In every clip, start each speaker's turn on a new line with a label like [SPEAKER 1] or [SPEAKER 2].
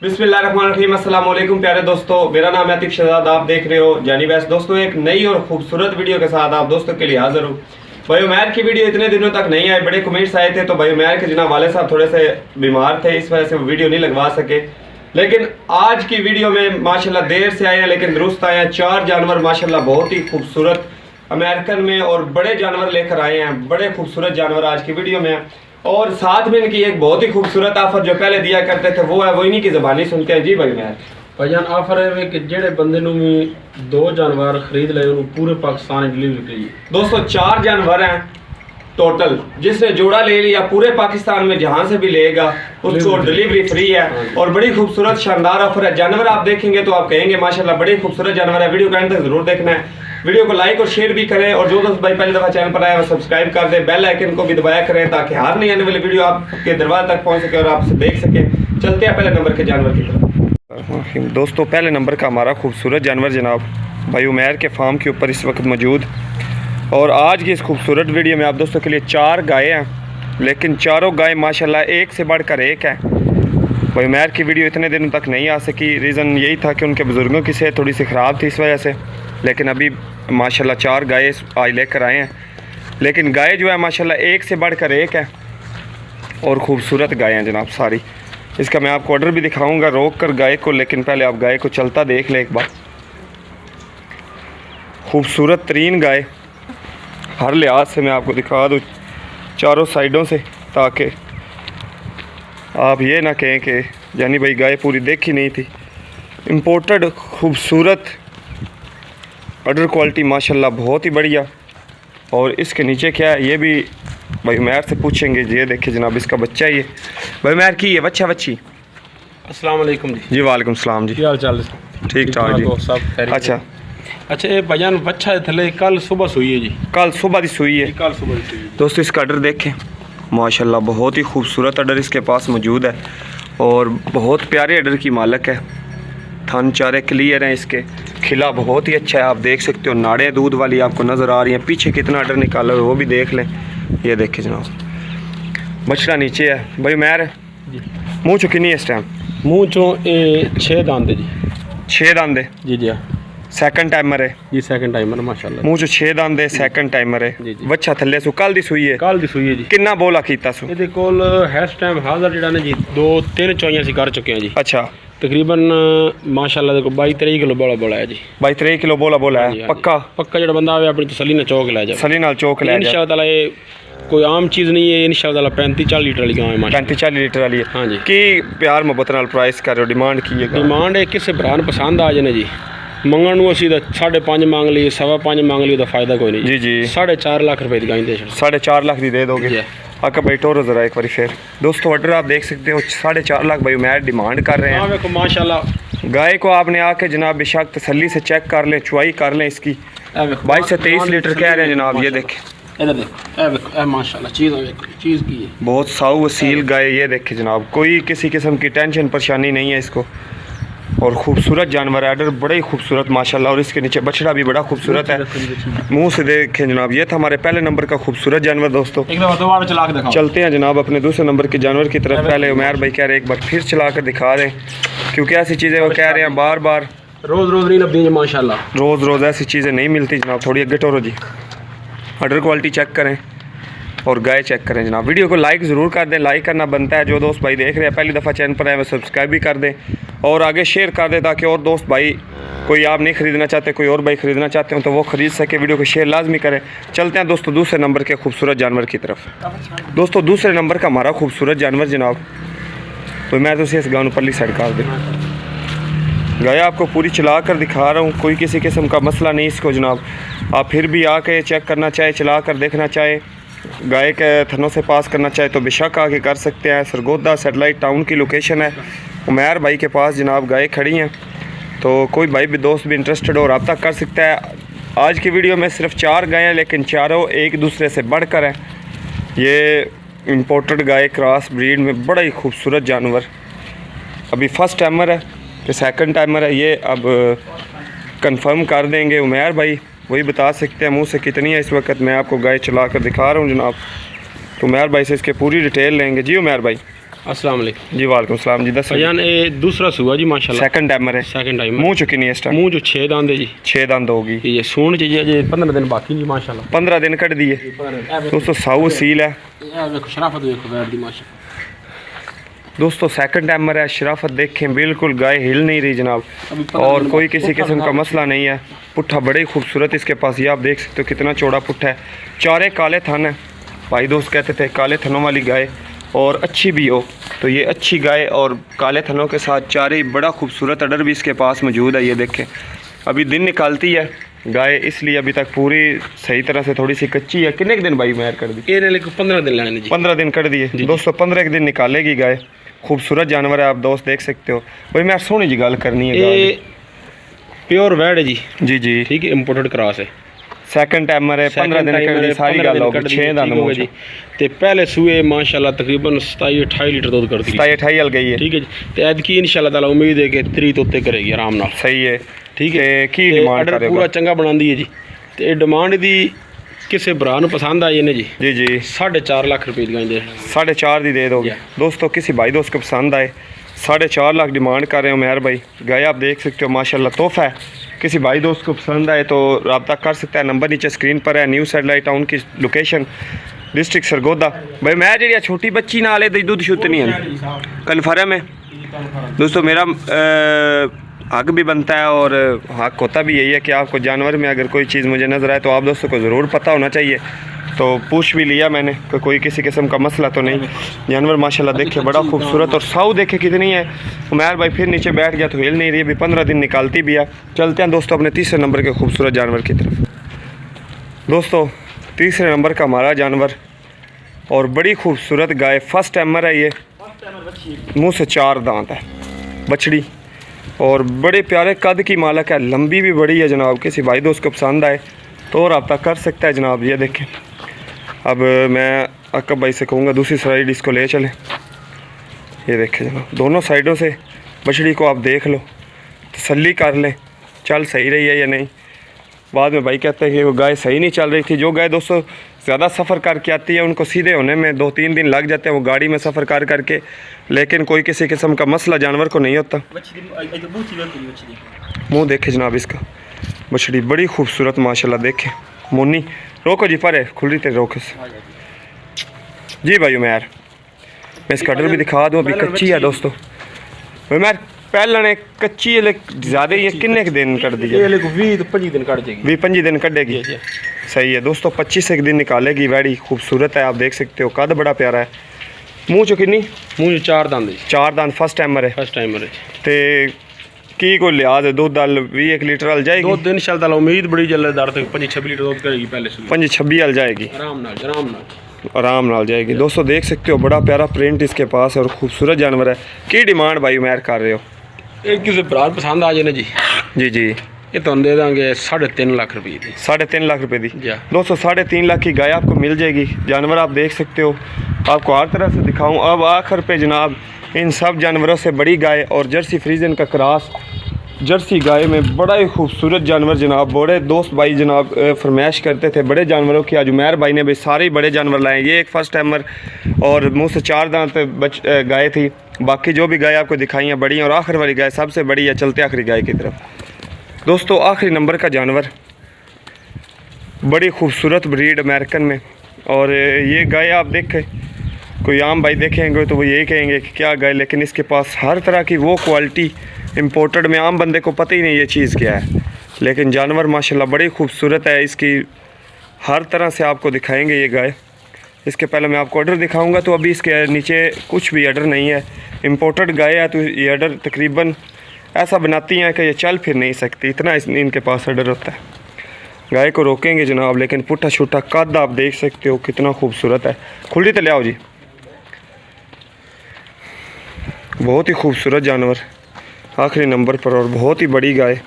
[SPEAKER 1] बिस्मिल्लाहिर्रहमानिर्रहीम। अस्सलाम वालेकुम प्यारे दोस्तों, मेरा नाम है आतिफ शहजाद। आप देख रहे हो जानी। दोस्तों एक नई और खूबसूरत वीडियो के साथ आप दोस्तों के लिए हाजिर हूँ। भाई उमैर की वीडियो इतने दिनों तक नहीं आई, बड़े कमेंट्स आए थे तो भाई उमैर के जनाब वाले साहब थोड़े से बीमार थे, इस वजह से वो वीडियो नहीं लगवा सके। लेकिन आज की वीडियो में माशाल्लाह देर से आए हैं लेकिन दुरुस्त आए हैं। 4 जानवर माशाल्लाह बहुत ही खूबसूरत अमेरिकन में और बड़े जानवर लेकर आए हैं। बड़े खूबसूरत जानवर आज की वीडियो में हैं और साथ में इनकी एक बहुत ही खूबसूरत ऑफर जो पहले दिया करते थे वो है, वो इन्हीं की ज़बानी सुनते हैं। जी
[SPEAKER 2] भाईजान ऑफर है कि जेड़े बंदे नूं भी 2 जानवर खरीद ले उन्हें पूरे पाकिस्तान डिलीवरी करिए।
[SPEAKER 1] दोस्तों 4 जानवर हैं टोटल, जिसने जोड़ा ले लिया पूरे पाकिस्तान में जहाँ से भी लेगा उसको डिलीवरी फ्री है और बड़ी खूबसूरत शानदार ऑफर है। जानवर आप देखेंगे तो आप कहेंगे माशाल्लाह बड़े खूबसूरत जानवर है। वीडियो का एंड तक जरूर देखना है। वीडियो को लाइक और शेयर भी करें और जो दोस्त भाई पहली दफ़ा चैनल पर आए वो सब्सक्राइब कर दें, बेल आइकन को भी दबाया करें ताकि हर नई आने वाली वीडियो आपके दरवाजे तक पहुंच सके और आपसे देख सकें। चलते हैं पहले नंबर के जानवर की तरफ। दोस्तों पहले नंबर का हमारा खूबसूरत जानवर जनाब भाई उमैर के फार्म के ऊपर इस वक्त मौजूद। और आज की इस खूबसूरत वीडियो में आप दोस्तों के लिए 4 गायें हैं, लेकिन चारों गायें माशाल्लाह एक से बढ़कर एक है। भाई उमैर की वीडियो इतने दिनों तक नहीं आ सकी, रीज़न यही था कि उनके बुज़ुर्गों की सेहत थोड़ी सी ख़राब थी इस वजह से। लेकिन अभी माशाल्लाह 4 गायें आज लेकर आए हैं, लेकिन गाय जो है माशाल्लाह एक से बढ़कर एक है और ख़ूबसूरत गायें हैं जनाब सारी। इसका मैं आपको ऑर्डर भी दिखाऊंगा रोक कर गाय को, लेकिन पहले आप गाय को चलता देख लें एक बार। खूबसूरत तरीन गाय, हर लिहाज से मैं आपको दिखा दूँ चारों साइडों से, ताकि आप ये ना कहें कि यानी भाई गाय पूरी देखी नहीं थी। इम्पोर्टेड खूबसूरत ऑर्डर क्वालिटी माशाल्लाह बहुत ही बढ़िया। और इसके नीचे क्या है ये भी भाई उमैर से पूछेंगे। ये देखिए जनाब इसका बच्चा ही है। भाई उमैर की है बच्चा बच्ची।
[SPEAKER 2] अस्सलाम वालेकुम जी।
[SPEAKER 1] जी वालेकुम सलाम जी।
[SPEAKER 2] क्या हाल चाल?
[SPEAKER 1] ठीक ठाक जी,
[SPEAKER 2] सब खैरियत।
[SPEAKER 1] अच्छा
[SPEAKER 2] ये भाईजान बच्चा थले कल सुबह सुई है जी।
[SPEAKER 1] कल सुबह की सुई है।
[SPEAKER 2] कल सुबह की सुई।
[SPEAKER 1] दोस्तों इसका ऑर्डर देखें माशाल्लाह बहुत ही खूबसूरत ऑर्डर इसके पास मौजूद है और बहुत प्यारे ऑर्डर की मालक है। थन चारे क्लियर हैं, इसके खिला बहुत ही अच्छा है। आप देख सकते हो नाड़े दूध वाली आपको नज़र आ रही हैं। पीछे कितना ऑर्डर निकाला है वो भी देख लें। ये देखें जनाब बछड़ा नीचे है। भाई उमैर
[SPEAKER 2] जी
[SPEAKER 1] मुँह चो कितनी है इस टाइम?
[SPEAKER 2] मुँह चो 6 दांत जी।
[SPEAKER 1] 6 दांत है
[SPEAKER 2] जी जी।
[SPEAKER 1] सैकंड टाइमर है
[SPEAKER 2] जी, सैकंड टाइमर माशाल्लाह।
[SPEAKER 1] मुँह चो 6 दांत है, सैकंड टाइमर है। बच्चा थल्ले सो कल दी सुई है।
[SPEAKER 2] कल दी सुई है जी।
[SPEAKER 1] कितना बोला कीता सो?
[SPEAKER 2] ਇਹਦੇ ਕੋਲ ਇਸ ਟਾਈਮ ਹਾਜ਼ਰ ਜਿਹੜਾ ਨੇ ਜੀ 2-3 ਚੋਈਆਂ ਅਸੀਂ ਕਰ ਚੁੱਕੇ ਹਾਂ ਜੀ।
[SPEAKER 1] अच्छा
[SPEAKER 2] तकरीबन माशाल्लाह देखो 22-23 किलो बोला है जी।
[SPEAKER 1] 22-23 किलो बोला है। पक्का
[SPEAKER 2] जो बंदा आवे अपनी तसल्ली नाल चौक ले जाए।
[SPEAKER 1] तसल्ली नाल चौक ले जाए।
[SPEAKER 2] इंशाअल्लाह ताला ये कोई आम चीज़ नहीं है। इंशाअल्लाह 35-40 लीटर वाली गाय है माशाल्लाह।
[SPEAKER 1] 35-40 लीटर वाली है।
[SPEAKER 2] हाँ जी।
[SPEAKER 1] की प्यार मोहब्बत नाल प्राइस कर रहे हो? डिमांड की है?
[SPEAKER 2] डिमांड है किसी भरा पसंद आ जाए जी। मंगण नूं असीं 5.5 मांग ली, 5.25 मांग ली, तो फायदा कोई नहीं
[SPEAKER 1] जी जी।
[SPEAKER 2] 4.5 लाख रुपए की गाय दे।
[SPEAKER 1] 4.5 लाख दी दे दोगे? आका भाई टोरो ज़रा एक बार फिर। दोस्तों ऑर्डर आप देख सकते हो 4.5 लाख भाई उमैर डिमांड कर रहे हैं।
[SPEAKER 2] देखो माशाल्लाह
[SPEAKER 1] गाय को आपने आके जनाब बेशक तसल्ली से चेक कर लें, चुवाई कर लें इसकी। 22 से 23 लीटर कह रहे हैं जनाब। ये देखें
[SPEAKER 2] इधर देखो माशाल्लाह चीज़ की है
[SPEAKER 1] बहुत साऊ वसील गाय। ये देखें जनाब कोई किसी किस्म की टेंशन परेशानी नहीं है इसको और ख़ूबसूरत जानवर है। ऑर्डर बड़े ही खूबसूरत माशाल्लाह। और इसके नीचे बछड़ा भी बड़ा खूबसूरत है। मुंह से देखें जनाब। ये था हमारे पहले नंबर का खूबसूरत जानवर। दोस्तों चलते हैं जनाब अपने दूसरे नंबर के जानवर की तरफ। पहले उमैर भाई कह रहे एक बार फिर चला कर दिखा दें, क्योंकि ऐसी चीज़ें वो कह रहे हैं बार बार
[SPEAKER 2] रोज़ नहीं नब्बी माशाल्लाह।
[SPEAKER 1] रोज़ ऐसी चीज़ें नहीं मिलती जनाब। थोड़ी अगे टोरो जी। ऑर्डर क्वालिटी चेक करें और गाय चेक करें जनाब। वीडियो को लाइक ज़रूर कर दें, लाइक करना बनता है। जो दोस्त भाई देख रहे हैं पहली दफ़ा चैनल पर आए वो सब्सक्राइब भी कर दें और आगे शेयर कर दें ताकि और दोस्त भाई कोई आप नहीं ख़रीदना चाहते कोई और भाई ख़रीदना चाहते हो तो वो ख़रीद सके। वीडियो को शेयर लाजमी करें। चलते हैं दोस्तों दूसरे नंबर के खूबसूरत जानवर की तरफ। दोस्तों दूसरे नंबर का हमारा खूबसूरत जानवर जनाब, तो मैं तो इस गाँव परली साइड कर दें। गाय आपको पूरी चला कर दिखा रहा हूँ, कोई किसी किस्म का मसला नहीं इसको जनाब। आप फिर भी आके चेक करना चाहे, चला कर देखना चाहे, गाय के थनों से पास करना चाहे तो बेशक आके कर सकते हैं। सरगोदा सैटेलाइट टाउन की लोकेशन है। उमैर भाई के पास जनाब गाय खड़ी हैं, तो कोई भाई भी दोस्त भी इंटरेस्टेड हो रब्ता कर सकता है। आज की वीडियो में सिर्फ 4 गायें हैं, लेकिन चारों एक दूसरे से बढ़कर हैं। ये इम्पोर्टेड गाय क्रॉस ब्रीड में बड़ा ही खूबसूरत जानवर। अभी फर्स्ट टाइमर है कि सेकंड टाइमर है ये अब कंफर्म कर देंगे उमैर भाई, वही बता सकते हैं मुंह से कितनी है। इस वक्त मैं आपको गाय चला कर दिखा रहा हूँ जनाब, तो उमैर भाई से इसके पूरी डिटेल लेंगे। जी उमैर भाई
[SPEAKER 2] अस्सलाम वालेकुम
[SPEAKER 1] जी वालेकुम सलाम जी। दस
[SPEAKER 2] भाईजान ये दूसरा सुआ जी माशाल्लाह,
[SPEAKER 1] सेकंड टाइमर है।
[SPEAKER 2] सेकंड टाइम
[SPEAKER 1] मुँह चुकी नहीं है इस टाइम,
[SPEAKER 2] मुंह जो 6 दांत है जी,
[SPEAKER 1] 6 दांत होगी।
[SPEAKER 2] ये सून चाहिए जी 15 दिन बाकी जी माशाल्लाह,
[SPEAKER 1] 15 दिन कट दिए दोस्तों। साऊ सील है
[SPEAKER 2] देखो, शराफत देखो बैठ दी माशाल्लाह
[SPEAKER 1] दोस्तों। सेकंड टाइमर है, शराफत देखें बिल्कुल गाय हिल नहीं रही जनाब, और कोई किसी किस्म का मसला नहीं है। पुट्ठा बड़े ही खूबसूरत इसके पास, ये आप देख सकते हो कितना चौड़ा पुट्ठा है। चारे काले थन है, भाई दोस्त कहते थे काले थनों वाली गाय और अच्छी भी हो, तो ये अच्छी गाय और काले थनों के साथ चारे, बड़ा खूबसूरत अडर भी इसके पास मौजूद है। ये देखें अभी दिन निकालती है गाय, इसलिए अभी तक पूरी सही तरह से थोड़ी सी कच्ची है। कितने दिन भाई मैर कर दी?
[SPEAKER 2] ये 15 दिन लेने जी,
[SPEAKER 1] 15 दिन कर दिए दोस्तों। 15 दिन निकालेगी गाय। खूबसूरत जानवर है, आप दोस्त देख सकते हो। भाई मैं सोनी जी गल करनी है,
[SPEAKER 2] ये प्योर वैड है जी।
[SPEAKER 1] जी जी
[SPEAKER 2] ठीक है, इंपोर्टेड क्रॉस है।
[SPEAKER 1] सेकंड टाइमर है, 15 दिन कर दी, सारी गल हो गई। 6 दांत हो
[SPEAKER 2] जी। ते पहले सूए माशाल्लाह तकरीबन 27-28 लीटर दूध करती है,
[SPEAKER 1] 27-28 हल गई है।
[SPEAKER 2] ठीक है जी। ते ऐदकी इंशाल्लाह ताला उम्मीद है कि 3 तोते करेगी आराम नाल।
[SPEAKER 1] सही है,
[SPEAKER 2] ठीक है।
[SPEAKER 1] की डिमांड कर रहे हो?
[SPEAKER 2] पूरा चंगा बनांदी है जी। ते डिमांड दी किसी भरा नूं पसंद आई ने जी
[SPEAKER 1] जी जी
[SPEAKER 2] 4.5 लाख रुपए दी गांजे,
[SPEAKER 1] 4.5 दी दे दोगे दोस्तों। किसी भाई दोस्त को पसंद आए 4.5 लाख डिमांड कर रहे हो उमैर भाई। गाय आप देख सकते हो माशाल्लाह, तोहफा है। किसी भाई दोस्त को पसंद आए तो रब्ता कर सकता है, नंबर नीचे स्क्रीन पर है। न्यू सैटेलाइट टाउन की लोकेशन, डिस्ट्रिक्ट सरगोदा। भाई मैं जी छोटी बच्ची नाल दुध शुद्ध नहीं है, कन्फर्म है दोस्तों। मेरा हक भी बनता है और हक होता भी यही है कि आपको जानवर में अगर कोई चीज़ मुझे नज़र आए तो आप दोस्तों को ज़रूर पता होना चाहिए। तो पूछ भी लिया मैंने कि कोई किसी किस्म का मसला तो नहीं। जानवर माशाल्लाह देखे बड़ा खूबसूरत, और साऊ देखे कितनी है। उमैर भाई फिर नीचे बैठ गया तो हिल नहीं रही, अभी 15 दिन निकालती भी है। चलते हैं दोस्तों अपने तीसरे नंबर के खूबसूरत जानवर की तरफ। दोस्तों तीसरे नंबर का हमारा जानवर और बड़ी खूबसूरत गाय, फर्स्ट टाइमर है ये। मुँह से 4 दांत है बछड़ी, और बड़े प्यारे कद की मालक है, लंबी भी बड़ी है जनाब। किसी भाई दोस्त को पसंद आए तो रब्ता कर सकता है जनाब। ये देखें, अब मैं अकब भाई से कहूँगा दूसरी साइड इसको ले चलें। ये देखें जनाब, दोनों साइडों से बछड़ी को आप देख लो, तसल्ली कर लें चल सही रही है या नहीं। बाद में भाई कहते हैं कि वो गाय सही नहीं चल रही थी। जो गाय दोस्तों ज़्यादा सफ़र करके आती है उनको सीधे होने में 2-3 दिन लग जाते हैं, वो गाड़ी में सफ़र कर करके, लेकिन कोई किसी किस्म का मसला जानवर को नहीं होता। मुँह देखे जनाब इसका, बछड़ी बड़ी खूबसूरत माशाल्लाह। देखे मोनी, रोको जी पर है खुल रही थे, रोको जी भाई उमैर। मैं इसका अडर भी दिखा दूँ, अभी कच्ची है दोस्तों। उमैर पहले कच्ची है ज़्यादा, ये किन्ने के दिन कट दी?
[SPEAKER 2] 20-25 दिन कट जाएगी,
[SPEAKER 1] 20-25 दिन कटेगी। सही है दोस्तों, 25 एक दिन निकालेगी। वैडी खूबसूरत है, आप देख सकते हो, कद बड़ा प्यारा है। मुँह चो किन्नी?
[SPEAKER 2] मुँह 4 दांत है,
[SPEAKER 1] 4 दांत। फर्स्ट टाइमर है,
[SPEAKER 2] फर्स्ट टाइमर है।
[SPEAKER 1] ते की कोई लिहाज है दुध दल 20 लीटर हल जाएगी?
[SPEAKER 2] दुध इंशाल्लाह ताला उम्मीद बड़ी जल्ददार तक 25-26 लीटर दूध करेगी पहले से।
[SPEAKER 1] 25-26 हल जाएगी आराम नाल जाएगी। दोस्तों देख सकते हो बड़ा प्यारा प्रिंट इसके पास है और खूबसूरत जानवर है। की डिमांड भाई उमैर कर रहे हो?
[SPEAKER 2] एक किसी भरा पसंद आ जाए ना जी
[SPEAKER 1] जी जी
[SPEAKER 2] ये तो दे देंगे 3.5 लाख रुपये की।
[SPEAKER 1] 3.5 लाख रुपए दी
[SPEAKER 2] जी
[SPEAKER 1] दोस्तों। 3.5 लाख की गाय आपको मिल जाएगी। जानवर आप देख सकते हो, आपको हर तरह से दिखाऊं। अब आखिर पे जनाब इन सब जानवरों से बड़ी गाय और जर्सी फ्रीजन का क्रॉस, जर्सी गाय में बड़ा ही खूबसूरत जानवर जनाब। बड़े दोस्त भाई जनाब फरमाइश करते थे बड़े जानवरों की, आज उमैर भाई ने भी सारे बड़े जानवर लाए। ये एक फर्स्ट टाइमर और मुँह से 4 दांत गाय थी। बाकी जो भी गाय आपको दिखाई हैं बड़ी, और आखिर वाली गाय सबसे बड़ी है। चलते आखिरी गाय की तरफ दोस्तों। आखिरी नंबर का जानवर, बड़ी खूबसूरत ब्रीड अमेरिकन में, और ये गाय आप देखें, कोई आम भाई देखेंगे तो वो यही कहेंगे कि क्या गाय, लेकिन इसके पास हर तरह की वो क्वालिटी इंपोर्टेड में आम बंदे को पता ही नहीं ये चीज़ क्या है, लेकिन जानवर माशाल्लाह बड़ी खूबसूरत है। इसकी हर तरह से आपको दिखाएंगे ये गाय। इसके पहले मैं आपको ऑर्डर दिखाऊंगा, तो अभी इसके नीचे कुछ भी ऑर्डर नहीं है। इंपोर्टेड गाय है तो ये ऑर्डर तकरीबन ऐसा बनाती हैं कि ये चल फिर नहीं सकती, इतना इनके पास ऑर्डर होता है। गाय को रोकेंगे जनाब, लेकिन पुट्ठा छुट्टा कद आप देख सकते हो कितना खूबसूरत है। खुली तो ले आओ जी, बहुत ही खूबसूरत जानवर आखिरी नंबर पर, और बहुत ही बड़ी गाय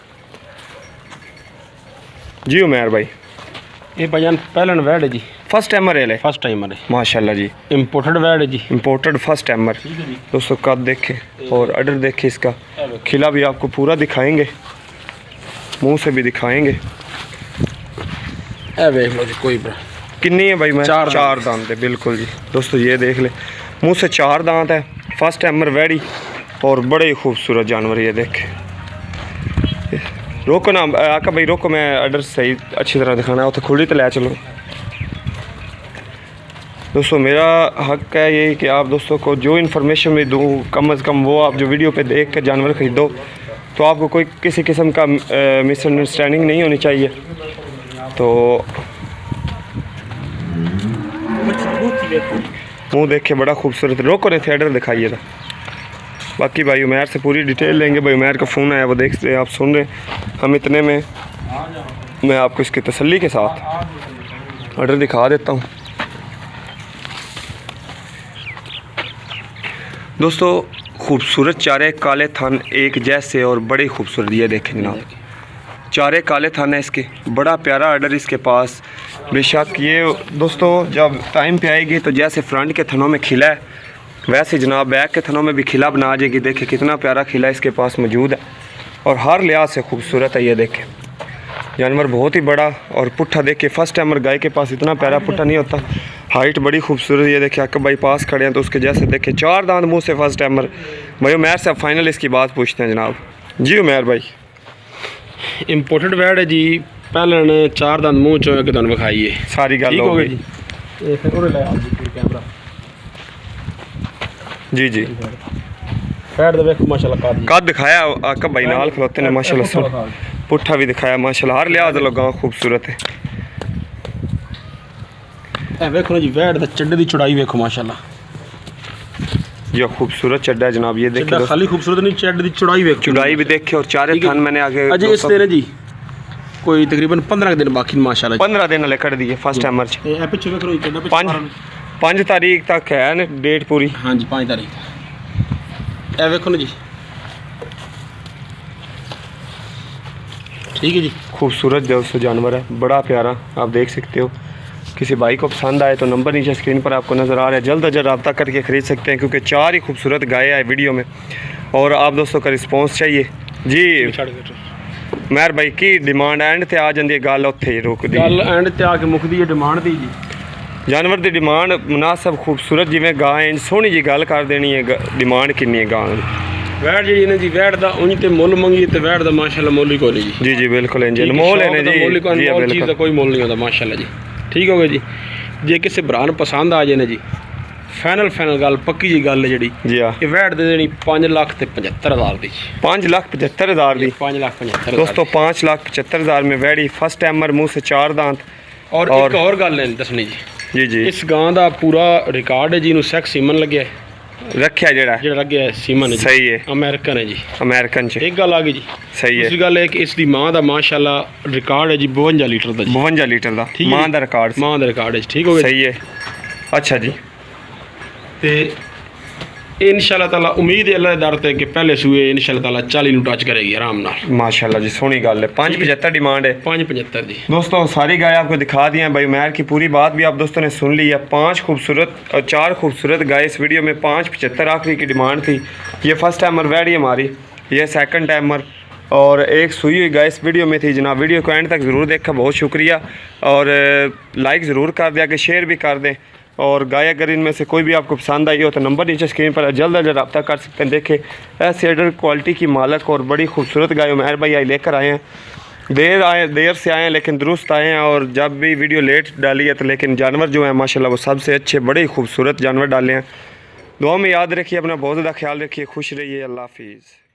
[SPEAKER 1] जी उमैर भाई।
[SPEAKER 2] ये भाईजान पहलन वैड है जी,
[SPEAKER 1] फर्स्ट टाइमर है,
[SPEAKER 2] फर्स्ट टाइमर है
[SPEAKER 1] माशाल्लाह जी।
[SPEAKER 2] इंपोर्टेड वैड है जी,
[SPEAKER 1] इंपोर्टेड फर्स्ट टाइमर दोस्तों। कद देखे और ऑर्डर देखे, इसका खिला भी आपको पूरा दिखाएंगे, मुंह से भी दिखाएंगे।
[SPEAKER 2] कोई
[SPEAKER 1] कितनी है भाई? मैं
[SPEAKER 2] 4
[SPEAKER 1] दांत है बिल्कुल जी दोस्तों। ये देख ले, मुंह से 4 दांत है, फर्स्ट टाइमर वैड़ी और बड़े ही खूबसूरत जानवर ये देखें। रोको ना आका भाई, रोको, मैं अडर सही अच्छी तरह दिखाना है, तो खुली तो ले चलो। दोस्तों मेरा हक है ये कि आप दोस्तों को जो इन्फॉर्मेशन मैं दूँ कम अज़ कम वो आप जो वीडियो पे देख कर जानवर ख़रीदो तो आपको कोई किसी किस्म का मिसअंडरस्टैंडिंग नहीं होनी चाहिए। तो मुँह देखे बड़ा खूबसूरत, रोको ने थिएटर दिखाइए था। बाकी भाई उमैर से पूरी डिटेल लेंगे। भाई उमैर का फ़ोन आया, वो देख रहे हैं, आप सुन रहे हैं। हम इतने में मैं आपको इसकी तसल्ली के साथ ऑर्डर दिखा देता हूँ। दोस्तों खूबसूरत चारे काले थान एक जैसे और बड़े खूबसूरत, ये देखें जनाब, चारे काले थान है इसके, बड़ा प्यारा ऑर्डर इसके पास। बेशक ये दोस्तों जब टाइम पे आएगी तो जैसे फ्रंट के थनों में खिला है वैसे जनाब बैक के थनों में भी खिला बना जाएगी। देखें कितना प्यारा खिला इसके पास मौजूद है और हर लिहाज से खूबसूरत है। ये देखें जानवर बहुत ही बड़ा और पुट्ठा देखे, फर्स्ट टाइमर गाय के पास इतना प्यारा पुट्ठा नहीं होता। हाइट बड़ी खूबसूरत, ये देखे अक्का भाई पास खड़े हैं तो उसके जैसे देखे, 4 दांत मुंह से फर्स्ट टाइमर। भाई उमैर से अब फाइनल इसकी बात पूछते हैं जनाब। जी उमैर भाई,
[SPEAKER 2] इंपोर्टेड वैड है जी, पहले 4 दांत मुँह चो के तुम विखाइए
[SPEAKER 3] सारी गल हो गई
[SPEAKER 1] जी। जी
[SPEAKER 2] वैड दे वेखो माशाल्लाह
[SPEAKER 1] कद दिखाया आका भाई नाल खलोते ने माशाल्लाह, पुट्ठा भी दिखाया माशाल्लाह, हर लिहाज लगा खूबसूरत है।
[SPEAKER 2] ए वेखो ना जी वैड दा चड्डे दी चौड़ाई वेखो माशाल्लाह,
[SPEAKER 1] ये खूबसूरत चड्डा है जनाब। ये देखिए
[SPEAKER 2] खाली खूबसूरत नहीं, चड्डे दी चौड़ाई वेखो,
[SPEAKER 1] चौड़ाई भी देखे और चारे थान मैंने आगे
[SPEAKER 2] अजय इस दिन जी कोई तकरीबन 15 दिन बाकी माशाल्लाह,
[SPEAKER 1] 15 दिन हले कट दिए फर्स्ट टाइमर च।
[SPEAKER 2] ए पिछे वेखो जी चड्डा पिछे
[SPEAKER 1] 5 तारीख तक है ना डेट पूरी।
[SPEAKER 2] हाँ जी 5 तारीख। ए वेखो ना जी, ठीक है जी,
[SPEAKER 1] खूबसूरत दोस्तों जानवर है, बड़ा प्यारा, आप देख सकते हो। किसी भाई को पसंद आए तो नंबर नीचे स्क्रीन पर आपको नज़र आ रहा है, जल्द अज जल्द रब्ता करके ख़रीद सकते हैं क्योंकि 4 ही खूबसूरत गाय है वीडियो में और आप दोस्तों का रिस्पॉन्स चाहिए जी। मेहर भाई की डिमांड एंड ते आ जाती है गल, उत्थे रुक दी
[SPEAKER 2] गल एंड ते आके मुकदी है डिमांड दी जी।
[SPEAKER 1] जानवर की डिमांड मुनासब खूबसूरत जिमें गाय सोहनी जी गल कर देनी है, डिमांड कितनी है गां दी।
[SPEAKER 2] वैड जी ने जी वैड दा उंज ते मुल मंगी ते वैड दा माशाल्लाह मुल ही कोई जी।
[SPEAKER 1] जी बिल्कुल इंजन मोल है जी,
[SPEAKER 2] जी चीज़ दा कोई मुल नहीं होता माशाल्लाह जी। ठीक हो गया जी, जे किसी भरा नूं पसंद आ जाए ना जी, फाइनल गल पक्की जी गल है जी।
[SPEAKER 1] जी हाँ,
[SPEAKER 2] ये वैड दे देनी 5,75,000 दी,
[SPEAKER 1] 5,75,000 दी
[SPEAKER 2] 5,75,000
[SPEAKER 1] दोस्तों, 5,75,000 में वैड़ी फर्स्ट टाइमर मुँह से 4 दांत।
[SPEAKER 2] और एक और गल है दसनी जी,
[SPEAKER 1] जी
[SPEAKER 2] इस गां दा पूरा रिकॉर्ड है जी, इनू सैक्स सीमन लगे
[SPEAKER 1] रखा जड़ा
[SPEAKER 2] लगे है सीमन है,
[SPEAKER 1] सही है,
[SPEAKER 2] अमेरिकन है जी,
[SPEAKER 1] अमेरिकन च
[SPEAKER 2] एक गल आ गई जी।
[SPEAKER 1] सही है,
[SPEAKER 2] दूसरी गल है कि इसकी माँ का माशाल्लाह रिकॉर्ड है जी 52 लीटर का,
[SPEAKER 1] 52 लीटर का मां का रिकॉर्ड,
[SPEAKER 2] माँ का रिकॉर्ड है। ठीक हो गया,
[SPEAKER 1] सही है। अच्छा जी,
[SPEAKER 2] तो इंशाल्लाह ताला उम्मीद है अल्लाह के दर ते कि पहले सूए इंशाल्लाह ताला 40 नूं टच करेगी आराम नाल
[SPEAKER 1] माशाल्लाह जी, सोहनी गल है। 5,75 डिमांड है,
[SPEAKER 2] 5,75 जी
[SPEAKER 1] दोस्तों। सारी गाय आपको दिखा दी हैं, भाई उमैर की पूरी बात भी आप दोस्तों ने सुन ली है। 5 खूबसूरत और 4 खूबसूरत गाय इस वीडियो में, 5,75 आखिरी की डिमांड थी। ये फर्स्ट टाइमर वैडी हमारी, ये सेकंड टाइमर और एक सुई हुई गाय इस वीडियो में थी जनाब। वीडियो को एंड तक ज़रूर देखा, बहुत शुक्रिया, और लाइक ज़रूर कर दिया कि शेयर भी कर दें। और गाय अगर इनमें से कोई भी आपको पसंद आई हो तो नंबर नीचे स्क्रीन पर जल्द अज जल्द रब्ता कर सकते हैं। देखें ऐसे अडर क्वालिटी की मालक और बड़ी खूबसूरत गाय उमैर भाई आई लेकर आए हैं। देर से आए हैं लेकिन दुरुस्त आए हैं, और जब भी वीडियो लेट डाली है तो लेकिन जानवर जो है माशाल्लाह वो सबसे अच्छे बड़े खूबसूरत जानवर डाले हैं। दुआ में याद रखिए, अपना बहुत ज़्यादा ख्याल रखिए, खुश रहिए, अल्लाह हाफिज़।